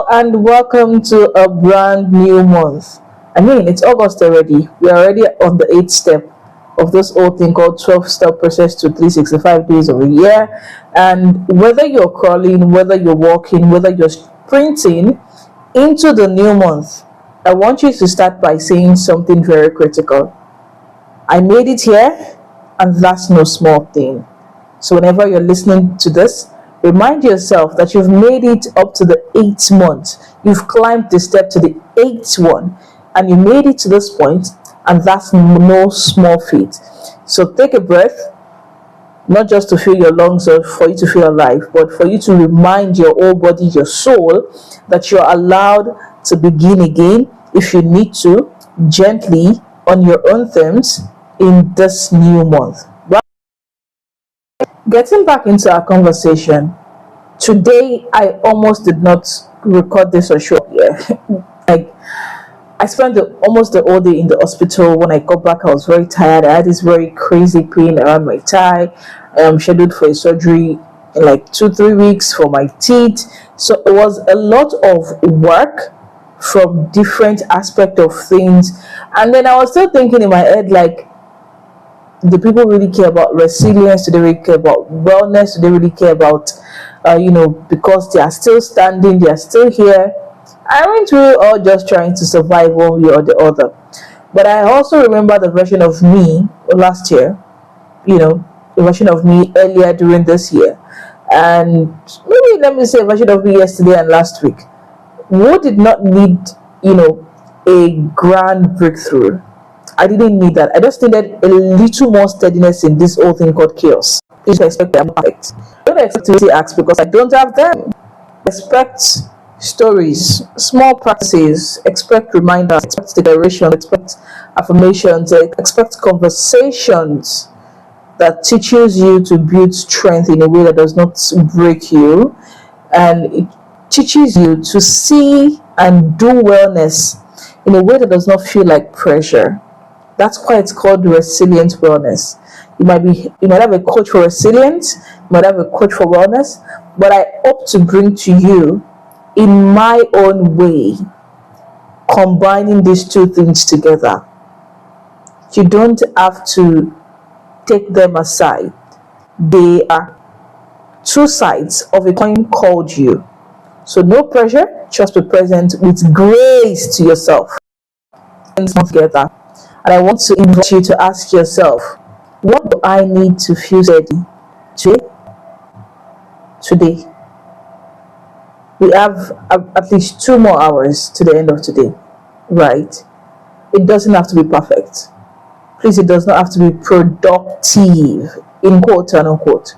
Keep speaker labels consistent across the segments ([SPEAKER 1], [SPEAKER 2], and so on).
[SPEAKER 1] And welcome to a brand new month. I mean, it's August already. We're already on the eighth step of this old thing called 12-step process to 365 days of a year. And whether you're crawling, whether you're walking, whether you're sprinting into the new month, I want you to start by saying something very critical. I made it here, and that's no small thing. So, whenever you're listening to this, remind yourself that you've made it up to the eighth month. You've climbed the step to the eighth one, and you made it to this point, and that's no small feat. So, take a breath, not just to fill your lungs or for you to feel alive, but for you to remind your whole body, your soul, that you're allowed to begin again if you need to, gently, on your own terms, in this new month. Getting back into our conversation, today I almost did not record this or show up here. like I spent almost the whole day in the hospital. When I got back, I was very tired. I had this very crazy pain around my thigh. I am scheduled for a surgery in like 2-3 weeks for my teeth. So it was a lot of work from different aspects of things. And then I was still thinking in my head, like, do people really care about resilience? Do they really care about wellness? Do they really care about, because they are still standing, they are still here? Aren't we all just trying to survive one way or the other? But I also remember the version of me last year, the version of me earlier during this year. And maybe let me say a version of me yesterday and last week, who did not need, a grand breakthrough. I didn't need that. I just needed a little more steadiness in this whole thing called chaos. Please expect I'm perfect. Don't expect to ask because I don't have them. Expect stories, small practices, expect reminders, expect declaration, expect affirmations, expect conversations that teaches you to build strength in a way that does not break you, and it teaches you to see and do wellness in a way that does not feel like pressure. That's why it's called resilient wellness. You might have a coach for resilience, you might have a coach for wellness, but I hope to bring to you, in my own way, combining these two things together. You don't have to take them aside. They are two sides of a coin called you. So no pressure, just be present with grace to yourself. Together. And I want to invite you to ask yourself, what do I need to feel steady today? Today. We have at least 2 more hours to the end of today, right? It doesn't have to be perfect. Please, it does not have to be productive, in quote and unquote.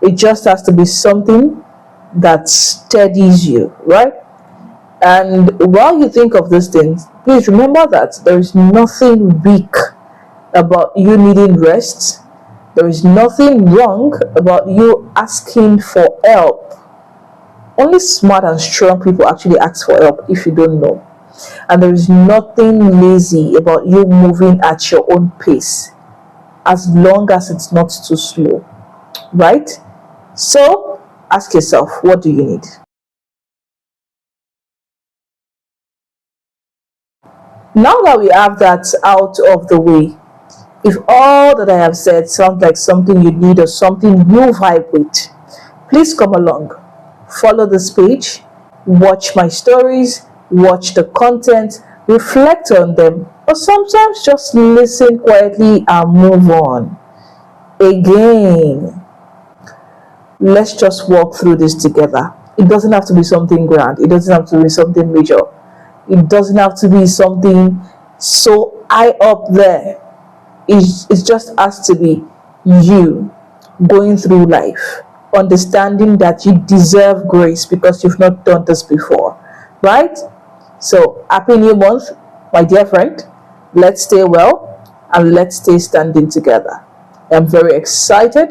[SPEAKER 1] It just has to be something that steadies you, right? And while you think of these things, please remember that there is nothing weak about you needing rest. There is nothing wrong about you asking for help. Only smart and strong people actually ask for help if you don't know. And there is nothing lazy about you moving at your own pace, as long as it's not too slow, right? So ask yourself, what do you need? Now that we have that out of the way, if all that I have said sounds like something you need or something you vibe with, please come along, follow this page, watch my stories, watch the content, reflect on them, or sometimes just listen quietly and move on. Again, let's just walk through this together. It doesn't have to be something grand, it doesn't have to be something major. It doesn't have to be something so high up there. It just has to be you going through life, understanding that you deserve grace because you've not done this before, right? So, happy new month, my dear friend. Let's stay well and let's stay standing together. I'm very excited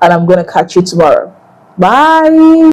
[SPEAKER 1] and I'm going to catch you tomorrow. Bye.